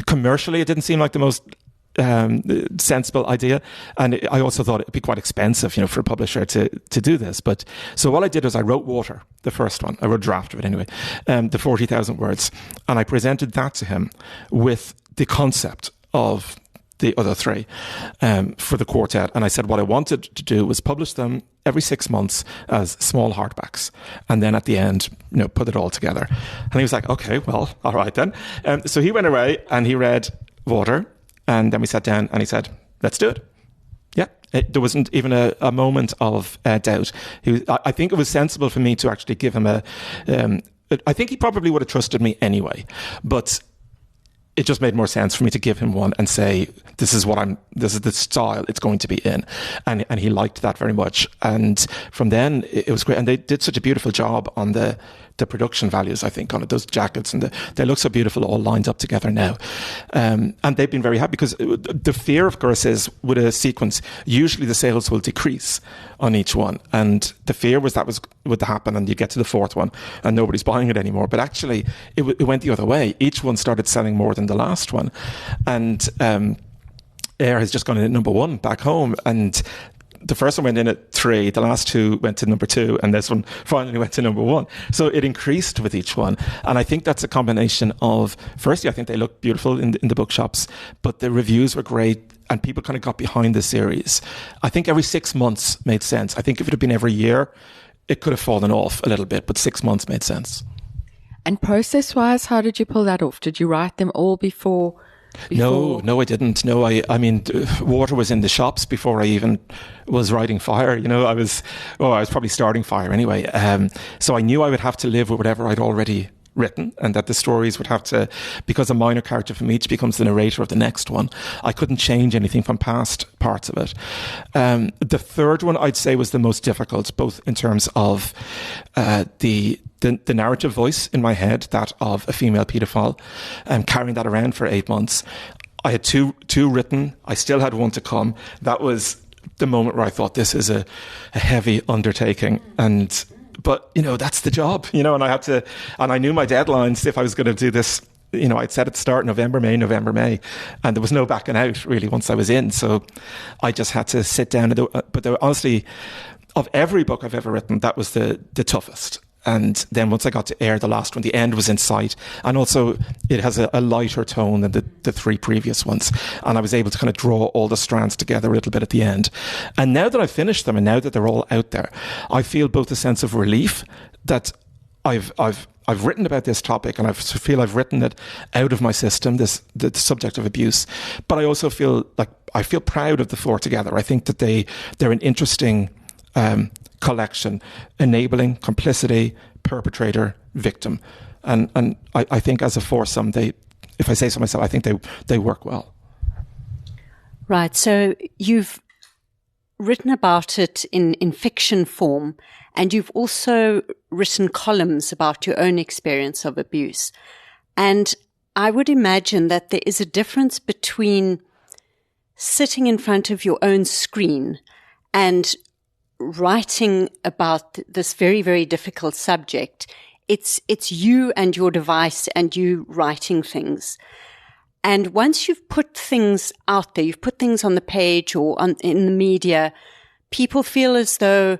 commercially, it didn't seem like the most sensible idea, and I also thought it'd be quite expensive, you know, for a publisher to do this. But so what I did was I wrote Water, the first one. I wrote a draft of it anyway, the 40,000 words, and I presented that to him with the concept of the other three for the quartet. And I said what I wanted to do was publish them every 6 months as small hardbacks. And then at the end, put it all together. And he was like, okay, well, all right then. So he went away and he read Water. And then we sat down and he said, let's do it. Yeah. There wasn't even a moment of doubt. I think it was sensible for me to actually give him I think he probably would have trusted me anyway, but it just made more sense for me to give him one and say, this is the style it's going to be in. And he liked that very much. And from then it was great. And they did such a beautiful job on the production values, I think, on it. Those jackets and they look so beautiful all lined up together now. And they've been very happy because the fear, of course, is with a sequence, usually the sales will decrease on each one. And the fear was that would happen and you get to the fourth one and nobody's buying it anymore. But actually it went the other way. Each one started selling more than the last one. And Air has just gone in at number 1 back home. And the first one went in at 3, the last 2 went to number 2, and this one finally went to number 1. So it increased with each one. And I think that's a combination of, firstly, I think they look beautiful in the bookshops, but the reviews were great and people kind of got behind the series. I think every 6 months made sense. I think if it had been every year, it could have fallen off a little bit, but 6 months made sense. And process-wise, how did you pull that off? Did you write them all before? No, I didn't. No, I mean, Water was in the shops before I even was writing Fire. I was probably starting Fire anyway. So I knew I would have to live with whatever I'd already written, and that the stories would have to, because a minor character from each becomes the narrator of the next one. I couldn't change anything from past parts of it. The third one I'd say was the most difficult, both in terms of the narrative voice in my head, that of a female paedophile, and carrying that around for 8 months. I had two written. I still had one to come. That was the moment where I thought this is a heavy undertaking. But that's the job, and I had to, and I knew my deadlines if I was going to do this. I'd set it to start November, May, and there was no backing out really once I was in. So I just had to sit down. But honestly, of every book I've ever written, that was the toughest. And then once I got to Air, the last one, the end was in sight. And also it has a lighter tone than the 3 previous ones. And I was able to kind of draw all the strands together a little bit at the end. And now that I've finished them and now that they're all out there, I feel both a sense of relief that I've written about this topic and I feel I've written it out of my system, the subject of abuse. But I also feel like I feel proud of the 4 together. I think that they're an interesting collection, enabling complicity, perpetrator, victim, and I think as a foursome, if I say so myself, I think they work well. Right. So you've written about it in fiction form, and you've also written columns about your own experience of abuse. And I would imagine that there is a difference between sitting in front of your own screen and writing about this very, very difficult subject. It's you and your device and you writing things. And once you've put things out there, you've put things on the page or in the media, people feel as though,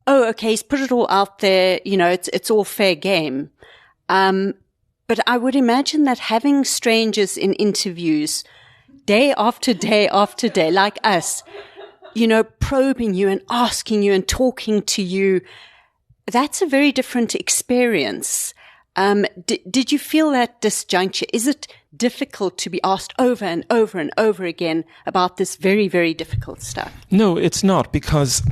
oh, okay, he's put it all out there, it's all fair game. But I would imagine that having strangers in interviews day after day after day, like us, probing you and asking you and talking to you, that's a very different experience. Did you feel that disjuncture? Is it difficult to be asked over and over and over again about this very, very difficult stuff? No, it's not, because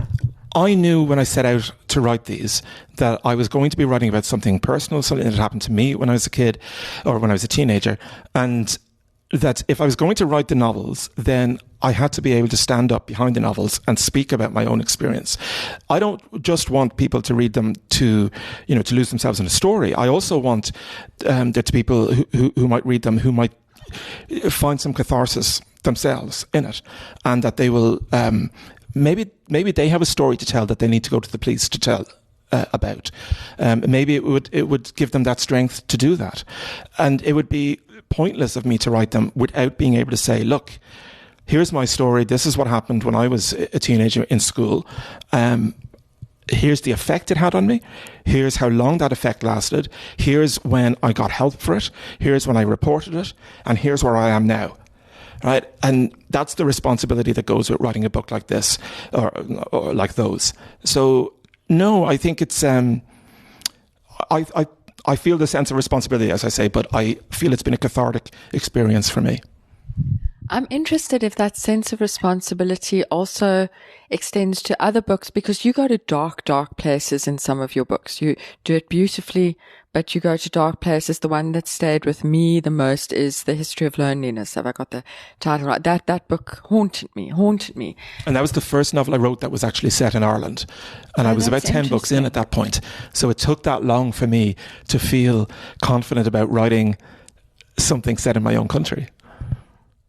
I knew when I set out to write these that I was going to be writing about something personal, something that happened to me when I was a kid or when I was a teenager, and that if I was going to write the novels, then I had to be able to stand up behind the novels and speak about my own experience. I don't just want people to read them to lose themselves in a story. I also want there to be people who might read them who might find some catharsis themselves in it, and that they will maybe they have a story to tell that they need to go to the police to tell about. Maybe it would give them that strength to do that, and it would be pointless of me to write them without being able to say, look, here's my story. This is what happened when I was a teenager in school. Here's the effect it had on me. Here's how long that effect lasted. Here's when I got help for it. Here's when I reported it. And here's where I am now. right? And that's the responsibility that goes with writing a book like this or like those. So no, I think it's I feel the sense of responsibility, as I say, but I feel it's been a cathartic experience for me. I'm interested if that sense of responsibility also extends to other books, because you go to dark, dark places in some of your books. You do it beautifully, but you go to dark places. The one that stayed with me the most is The History of Loneliness. Have I got the title right? That book haunted me. And that was the first novel I wrote that was actually set in Ireland. And I was about 10 books in at that point. So it took that long for me to feel confident about writing something set in my own country.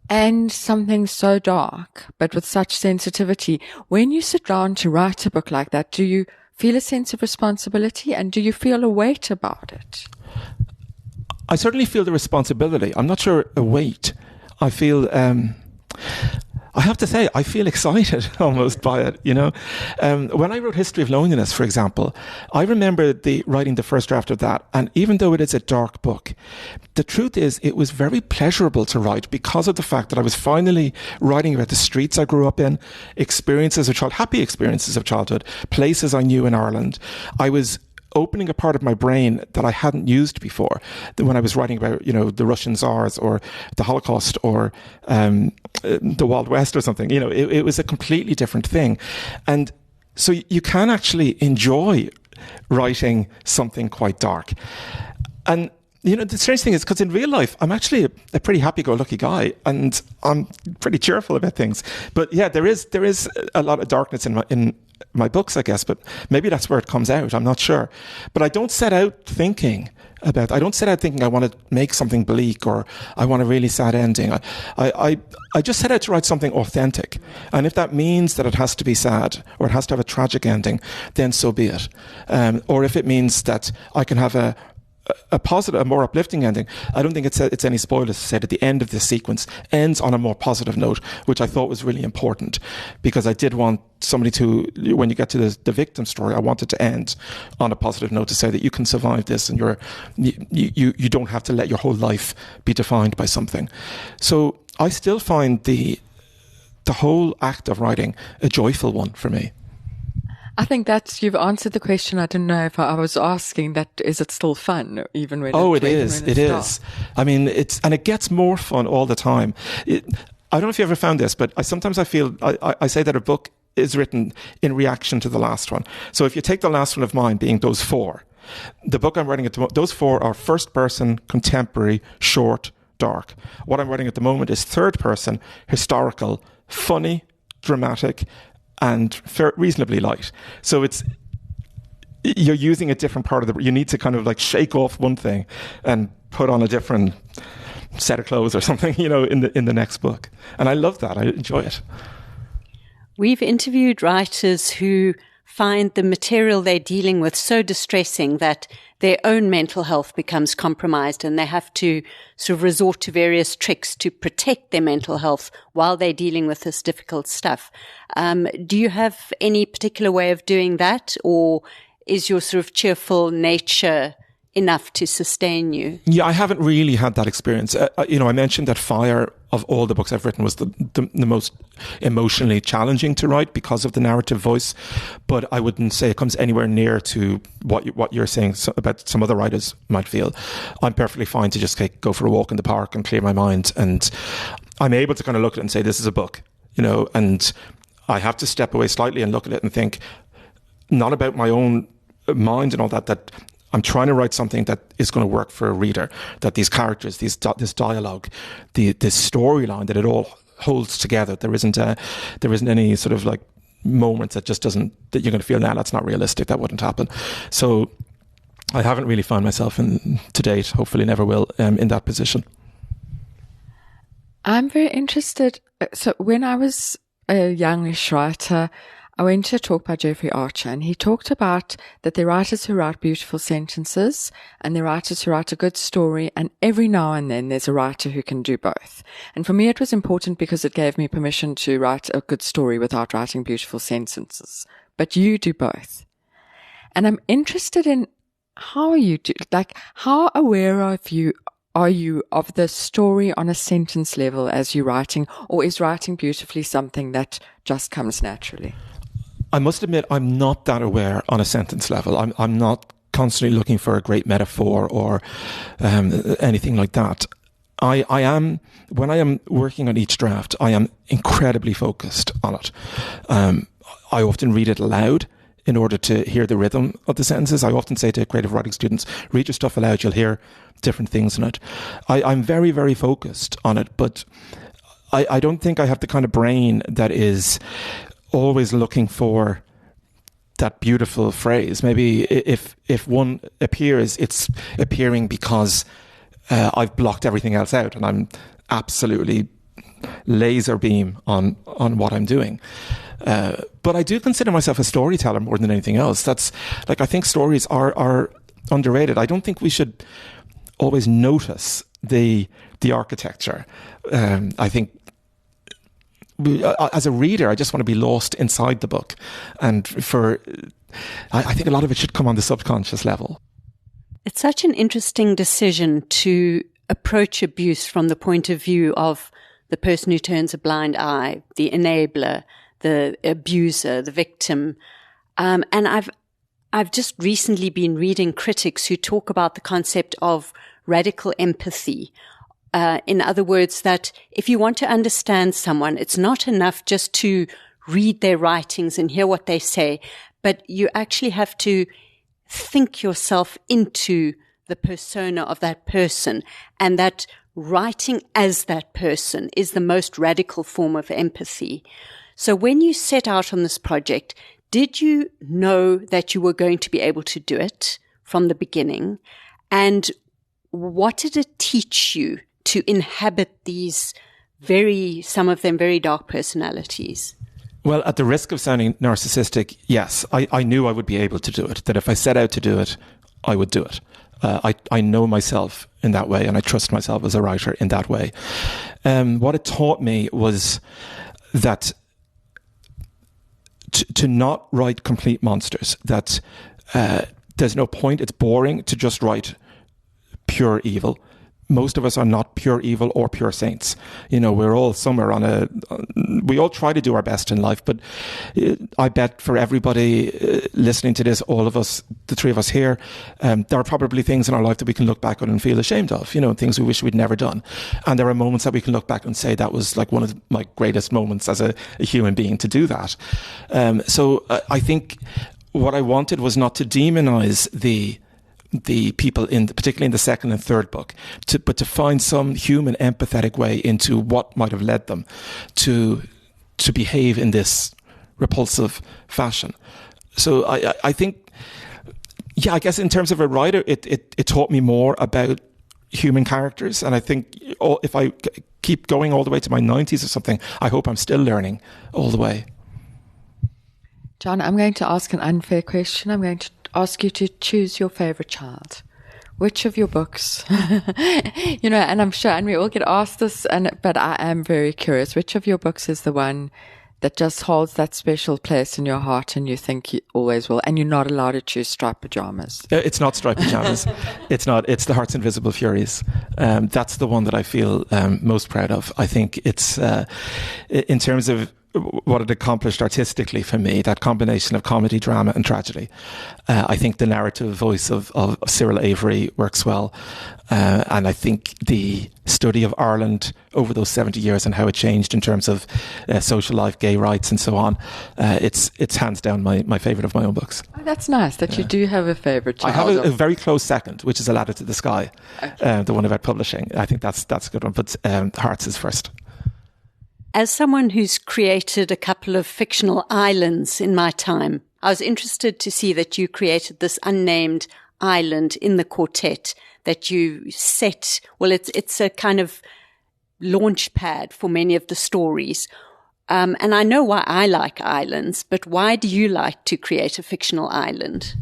And something so dark, but with such sensitivity. When you sit down to write a book like that, do you feel a sense of responsibility, and do you feel a weight about it? I certainly feel the responsibility. I'm not sure a weight. I feel, I have to say, I feel excited almost by it, you know. When I wrote History of Loneliness, for example, I remember writing the first draft of that, and even though it is a dark book, the truth is it was very pleasurable to write because of the fact that I was finally writing about the streets I grew up in, experiences of happy experiences of childhood, places I knew in Ireland. I was opening a part of my brain that I hadn't used before when I was writing about, you know, the Russian Tsars or the Holocaust or the Wild West or something. You know, it was a completely different thing. And so you can actually enjoy writing something quite dark. And you know, the strange thing is, because in real life, I'm actually a pretty happy-go-lucky guy, and I'm pretty cheerful about things. But yeah, there is a lot of darkness in my books, I guess. But maybe that's where it comes out. I'm not sure. But I don't set out thinking I want to make something bleak or I want a really sad ending. I just set out to write something authentic. And if that means that it has to be sad or it has to have a tragic ending, then so be it. Or if it means that I can have a positive, a more uplifting ending. I don't think it's any spoilers to say that the end of this sequence ends on a more positive note, which I thought was really important, because I did want somebody to, when you get to the victim story, I wanted to end on a positive note to say that you can survive this and you don't have to let your whole life be defined by something. So I still find the whole act of writing a joyful one for me. I think you've answered the question. I didn't know if I was asking that, is it still fun even when it is. I mean, it gets more fun all the time. I don't know if you ever found this, but sometimes I feel, I say that a book is written in reaction to the last one. So if you take the last one of mine being those four, the book I'm writing those four are first person, contemporary, short, dark. What I'm writing at the moment is third person, historical, funny, dramatic, and reasonably light. So you're using a different part of you need to kind of like shake off one thing and put on a different set of clothes or something, you know, in the next book. And I love that. I enjoy it. We've interviewed writers who find the material they're dealing with so distressing that their own mental health becomes compromised and they have to sort of resort to various tricks to protect their mental health while they're dealing with this difficult stuff. Do you have any particular way of doing that, or is your sort of cheerful nature enough to sustain you? Yeah, I haven't really had that experience. You know, I mentioned that Fire, of all the books I've written, was the most emotionally challenging to write because of the narrative voice. But I wouldn't say it comes anywhere near to what you're saying about some other writers might feel. I'm perfectly fine to just go for a walk in the park and clear my mind. And I'm able to kind of look at it and say, this is a book, you know, and I have to step away slightly and look at it and think, not about my own mind and all that I'm trying to write something that is going to work for a reader, that these characters, this dialogue, this storyline, that it all holds together. There isn't any sort of like moments that you're going to feel, nah, that's not realistic, that wouldn't happen. So I haven't really found myself to date, hopefully never will, in that position. I'm very interested. So when I was a youngish writer, I went to a talk by Jeffrey Archer, and he talked about that there are writers who write beautiful sentences and there are writers who write a good story, and every now and then there's a writer who can do both. And for me it was important because it gave me permission to write a good story without writing beautiful sentences. But you do both. And I'm interested in how you do, like, how aware are you of the story on a sentence level as you're writing, or is writing beautifully something that just comes naturally? I must admit, I'm not that aware on a sentence level. I'm not constantly looking for a great metaphor or anything like that. I am, when I am working on each draft, I am incredibly focused on it. I often read it aloud in order to hear the rhythm of the sentences. I often say to creative writing students, read your stuff aloud, you'll hear different things in it. I'm very, very focused on it, but I don't think I have the kind of brain that is always looking for that beautiful phrase. Maybe if one appears, it's appearing because I've blocked everything else out and I'm absolutely laser beam on what I'm doing. But I do consider myself a storyteller more than anything else. That's like, I think stories are underrated. I don't think we should always notice the architecture. I think as a reader, I just want to be lost inside the book. And I think a lot of it should come on the subconscious level. It's such an interesting decision to approach abuse from the point of view of the person who turns a blind eye, the enabler, the abuser, the victim. And I've just recently been reading critics who talk about the concept of radical empathy. In other words, that if you want to understand someone, it's not enough just to read their writings and hear what they say, but you actually have to think yourself into the persona of that person, and that writing as that person is the most radical form of empathy. So when you set out on this project, did you know that you were going to be able to do it from the beginning? And what did it teach you to inhabit these some of them very dark personalities? Well, at the risk of sounding narcissistic, yes, I knew I would be able to do it, that if I set out to do it, I would do it. I know myself in that way, and I trust myself as a writer in that way. What it taught me was that to not write complete monsters, that there's no point, it's boring to just write pure evil. Most of us are not pure evil or pure saints. You know, we're all somewhere we all try to do our best in life, but I bet for everybody listening to this, all of us, the three of us here, there are probably things in our life that we can look back on and feel ashamed of, you know, things we wish we'd never done. And there are moments that we can look back and say that was like one of my greatest moments as a human being to do that. So I think what I wanted was not to demonize the people particularly in the second and third book, but to find some human empathetic way into what might have led them to behave in this repulsive fashion. So I think, yeah, I guess in terms of a writer, it taught me more about human characters. And I think if I keep going all the way to my 90s or something, I hope I'm still learning all the way. John, I'm going to ask an unfair question. I'm going to ask you to choose your favorite child. Which of your books, you know, and I'm sure, and we all get asked this, but I am very curious, which of your books is the one that just holds that special place in your heart and you think you always will, and you're not allowed to choose Striped Pajamas? It's not Striped Pajamas. It's not. It's The Heart's Invisible Furies. That's the one that I feel most proud of. I think it's, in terms of what it accomplished artistically for me, that combination of comedy, drama and tragedy. I think the narrative voice of Cyril Avery works well. And I think the study of Ireland over those 70 years and how it changed in terms of social life, gay rights and so on, it's hands down my favourite of my own books. Oh, that's nice that you do have a favourite child. I have a very close second, which is A Ladder to the Sky, okay. The one about publishing. I think that's a good one, but Hearts is first. As someone who's created a couple of fictional islands in my time, I was interested to see that you created this unnamed island in the quartet that you set. Well, it's a kind of launch pad for many of the stories. And I know why I like islands, but why do you like to create a fictional island?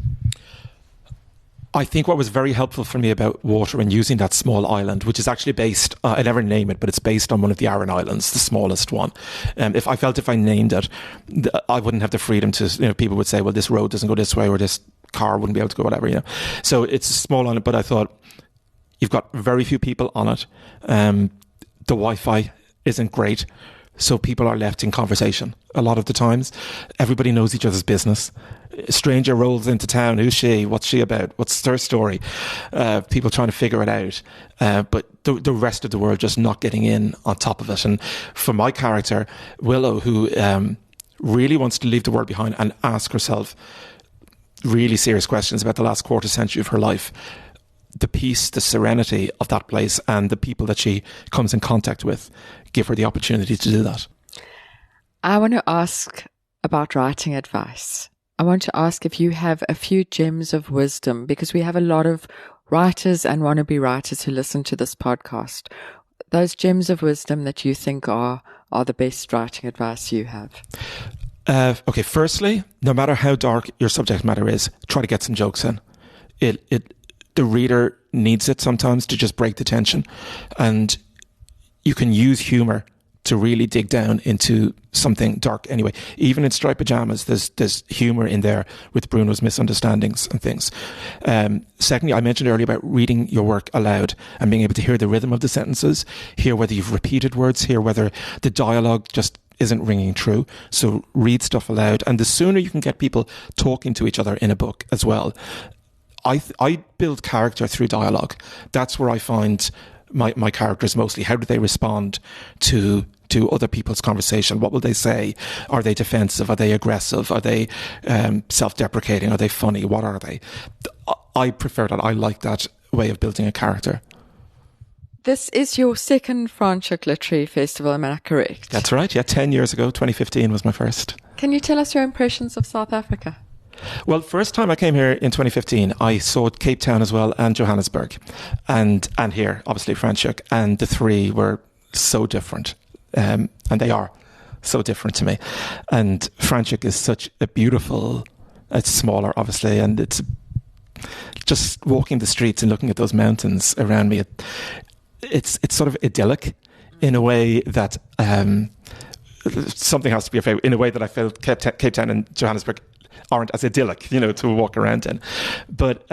I think what was very helpful for me about water and using that small island, which is actually based, I never name it, but it's based on one of the Aran Islands, the smallest one. If I named it, I wouldn't have the freedom to, you know, people would say, well, this road doesn't go this way or this car wouldn't be able to go whatever, you know. So it's a small island, but I thought You've got very few people on it. The Wi-Fi isn't great, so people are left in conversation a lot of the times. Everybody knows each other's business. A stranger rolls into town. Who's she? What's she about? What's her story? People trying to figure it out. But the rest of the world just not getting in on top of it. And for my character, Willow, who really wants to leave the world behind and ask herself really serious questions about the last quarter century of her life, the peace, the serenity of that place and the people that she comes in contact with give her the opportunity to do that. I want to ask about writing advice. I want to ask if you have a few gems of wisdom, because we have a lot of writers and wannabe writers who listen to this podcast. Those gems of wisdom that you think are the best writing advice you have. Okay, firstly, no matter how dark your subject matter is, try to get some jokes in. The reader needs it sometimes to just break the tension. And you can use humour to really dig down into something dark anyway. Even in Striped Pyjamas, there's humour in there with Bruno's misunderstandings and things. Secondly, I mentioned earlier about reading your work aloud and being able to hear the rhythm of the sentences, hear whether you've repeated words, hear whether the dialogue just isn't ringing true. So read stuff aloud. And the sooner you can get people talking to each other in a book as well. I build character through dialogue. That's where I find my characters mostly. How do they respond to other people's conversation? What will they say? Are they defensive? Are they aggressive? Are they self-deprecating? Are they funny? What are they? I prefer that. I like that way of building a character. This is your second Franschhoek Literary Festival, am I correct? That's right, yeah. 10 years ago, 2015 was my first. Can you tell us your impressions of South Africa? Well, first time I came here in 2015, I saw Cape Town as well and Johannesburg and here, obviously Franschhoek, and the three were so different. And they are so different to me. And Franschhoek is such a beautiful, it's smaller obviously, and it's just walking the streets and looking at those mountains around me. It's sort of idyllic in a way that something has to be a favourite, in a way that I felt Cape Town and Johannesburg aren't as idyllic, to walk around in. But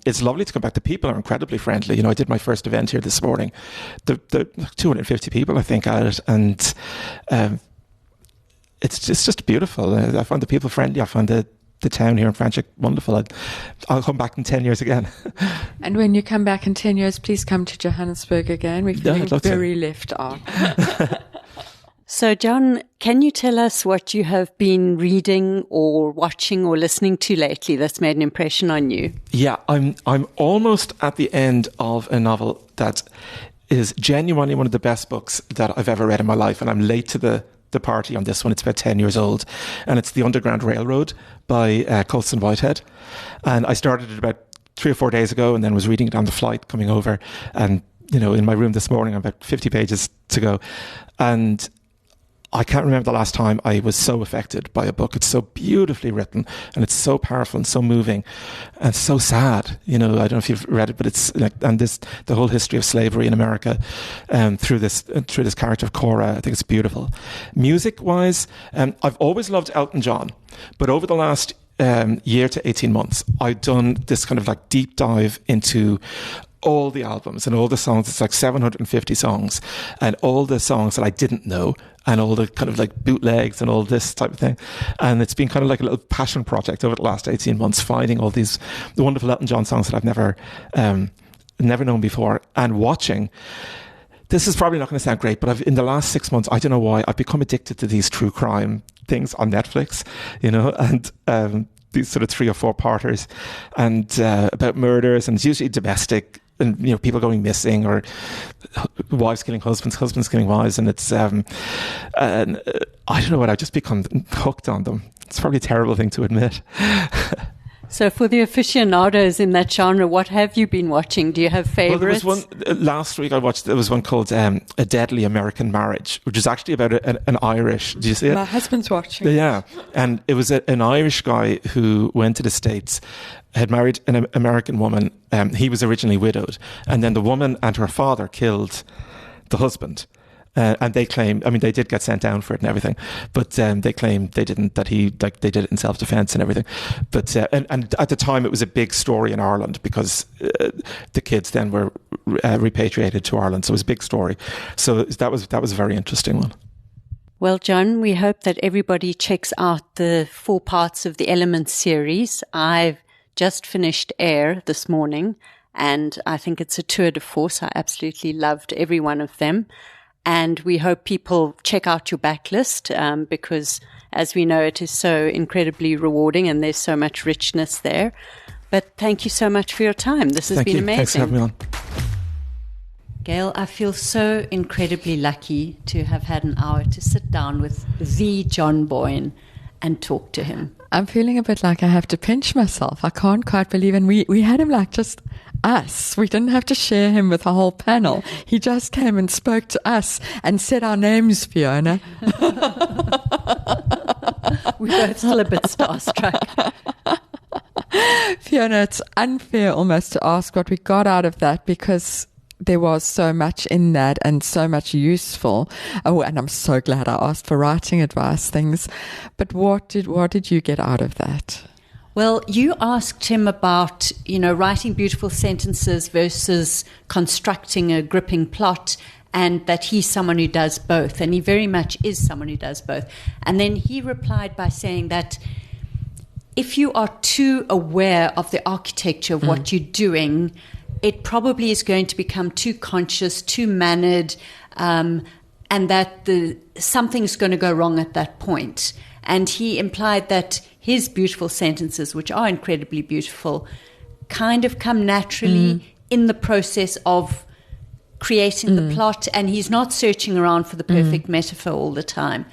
it's lovely to come back. The people are incredibly friendly. I did my first event here this morning. The 250 people, I think, at it. And it's just beautiful. I find the people friendly. I find the town here in Franschhoek wonderful. I'll come back in 10 years again. And when you come back in 10 years, please come to Johannesburg again. We're feeling very left out. So, John, can you tell us what you have been reading or watching or listening to lately that's made an impression on you? Yeah, I'm almost at the end of a novel that is genuinely one of the best books that I've ever read in my life, and I'm late to the party on this one. It's about 10 years old, and it's The Underground Railroad by Colson Whitehead. And I started it about 3 or 4 days ago, and then was reading it on the flight coming over, and in my room this morning, about 50 pages to go. And I can't remember the last time I was so affected by a book. It's so beautifully written, and it's so powerful and so moving and so sad. I don't know if you've read it, but it's like, and the whole history of slavery in America through this character of Cora. I think it's beautiful. Music wise, I've always loved Elton John, but over the last year to 18 months, I've done this kind of like deep dive into all the albums and all the songs. It's like 750 songs, and all the songs that I didn't know, and all the kind of like bootlegs and all this type of thing. And it's been kind of like a little passion project over the last 18 months, finding all the wonderful Elton John songs that I've never known before, and watching. This is probably not going to sound great, but in the last 6 months, I don't know why, I've become addicted to these true crime things on Netflix, and these sort of 3 or 4 parters, and about murders, and it's usually domestic, and people going missing, or wives killing husbands, husbands killing wives, and it's and I don't know what, I've just become hooked on them. It's probably a terrible thing to admit. So for the aficionados in that genre, what have you been watching? Do you have favourites? Well, there was one last week I watched. There was one called A Deadly American Marriage, which is actually about an Irish. Did you see it? My husband's watching. Yeah, and it was an Irish guy who went to the States, had married an American woman. He was originally widowed, and then the woman and her father killed the husband. And they claim, I mean, they did get sent down for it and everything, but they claim they didn't, that they did it in self-defense and everything. But, and at the time it was a big story in Ireland because the kids then were repatriated to Ireland. So it was a big story. So that was a very interesting one. Well, John, we hope that everybody checks out the 4 parts of the Elements series. I've just finished Air this morning, and I think it's a tour de force. I absolutely loved every one of them. And we hope people check out your backlist because, as we know, it is so incredibly rewarding and there's so much richness there. But thank you so much for your time. This has been amazing. Thanks for having me on. Gail, I feel so incredibly lucky to have had an hour to sit down with the John Boyne and talk to him. I'm feeling a bit like I have to pinch myself. I can't quite believe, and we had him like just us. We didn't have to share him with a whole panel. He just came and spoke to us and said our names, Fiona. We're both still a bit starstruck. Fiona, it's unfair almost to ask what we got out of that because there was so much in that and so much useful. Oh, and I'm so glad I asked for writing advice things. But what did you get out of that? Well, you asked him about, writing beautiful sentences versus constructing a gripping plot, and that he's someone who does both. And he very much is someone who does both. And then he replied by saying that if you are too aware of the architecture of what you're doing, it probably is going to become too conscious, too mannered, and that something's going to go wrong at that point. And he implied that his beautiful sentences, which are incredibly beautiful, kind of come naturally in the process of creating the plot, and he's not searching around for the perfect metaphor all the time.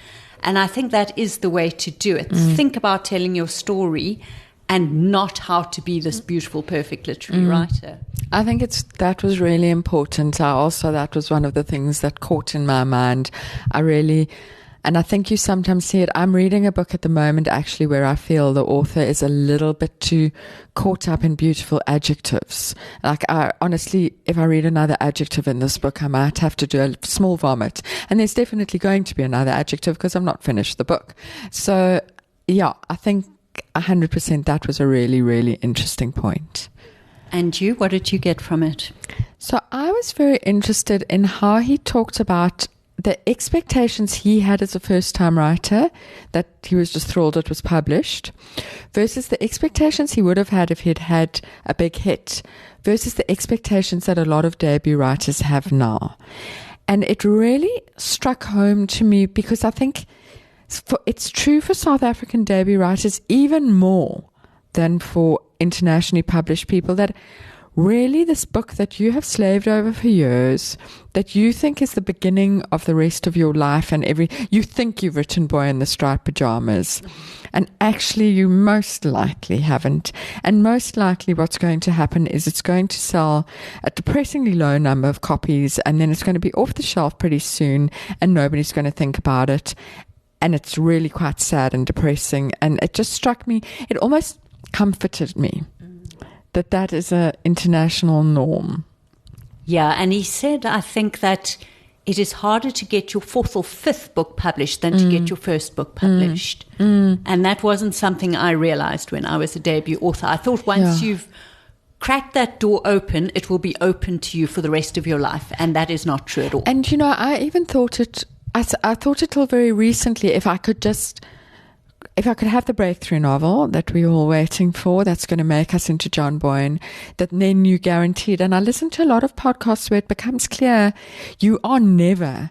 And I think that is the way to do it. Think about telling your story and not how to be this beautiful, perfect literary writer. I think that was really important. That was one of the things that caught in my mind. And I think you sometimes see it. I'm reading a book at the moment, actually, where I feel the author is a little bit too caught up in beautiful adjectives. Like, honestly, if I read another adjective in this book, I might have to do a small vomit. And there's definitely going to be another adjective because I've not finished the book. So, yeah, I think 100% that was a really, really interesting point. And you, what did you get from it? So I was very interested in how he talked about the expectations he had as a first-time writer, that he was just thrilled it was published, versus the expectations he would have had if he'd had a big hit, versus the expectations that a lot of debut writers have now. And it really struck home to me because I think it's true for South African debut writers even more than for internationally published people, that really this book that you have slaved over for years, that you think is the beginning of the rest of your life, and you think you've written Boy in the Striped Pajamas, and actually you most likely haven't. And most likely what's going to happen is it's going to sell a depressingly low number of copies, and then it's going to be off the shelf pretty soon, and nobody's going to think about it. And it's really quite sad and depressing. And it just struck me, it almost comforted me that is an international norm. Yeah, and he said, I think that it is harder to get your 4th or 5th book published than to get your first book published. And that wasn't something I realized when I was a debut author. I thought once you've cracked that door open, it will be open to you for the rest of your life. And that is not true at all. And, I even thought I thought it till very recently, if I could have the breakthrough novel that we're all waiting for, that's going to make us into John Boyne, that then you guaranteed. And I listened to a lot of podcasts where it becomes clear you're never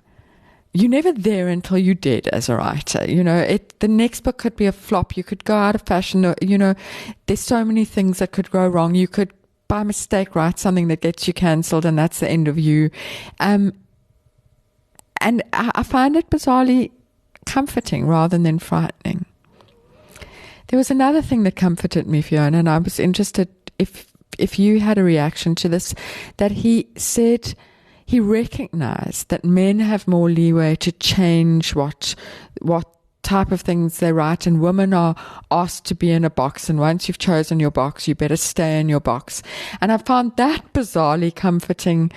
there until you're dead as a writer. The next book could be a flop. You could go out of fashion. There's so many things that could go wrong. You could, by mistake, write something that gets you cancelled, and that's the end of you. And I find it bizarrely comforting rather than frightening. There was another thing that comforted me, Fiona, and I was interested if you had a reaction to this, that he said he recognized that men have more leeway to change what type of things they write, and women are asked to be in a box, and once you've chosen your box, you better stay in your box. And I found that bizarrely comforting.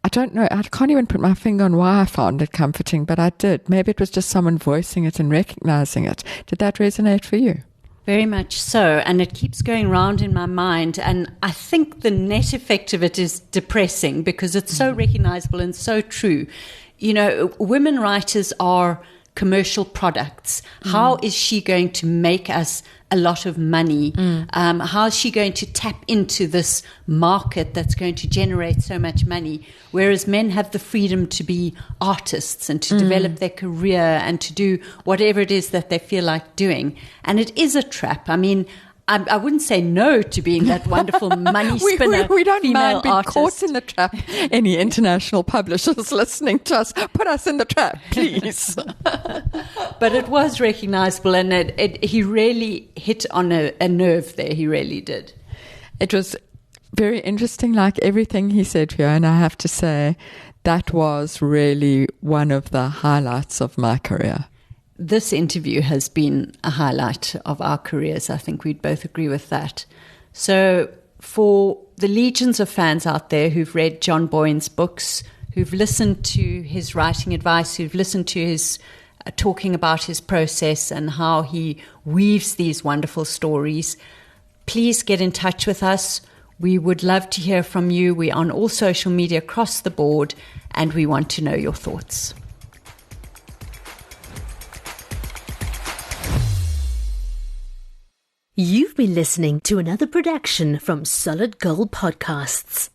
I don't know. I can't even put my finger on why I found it comforting, but I did. Maybe it was just someone voicing it and recognizing it. Did that resonate for you? Very much so, and it keeps going round in my mind, and I think the net effect of it is depressing because it's so recognizable and so true. You know, women writers are commercial products. How is she going to make us a lot of money? How is she going to tap into this market that's going to generate so much money? Whereas men have the freedom to be artists and to develop their career and to do whatever it is that they feel like doing. And it is a trap. I mean, I wouldn't say no to being that wonderful money spinner. we don't female mind being artist. caught in the trap. Any international publishers listening to us, put us in the trap, please. But it was recognizable, and he really hit on a nerve there. He really did. It was very interesting, like everything he said here, and I have to say that was really one of the highlights of my career. This interview has been a highlight of our careers. I think we'd both agree with that. So for the legions of fans out there who've read John Boyne's books, who've listened to his writing advice, who've listened to his talking about his process and how he weaves these wonderful stories, please get in touch with us. We would love to hear from you. We're on all social media across the board, and we want to know your thoughts. You've been listening to another production from Solid Gold Podcasts.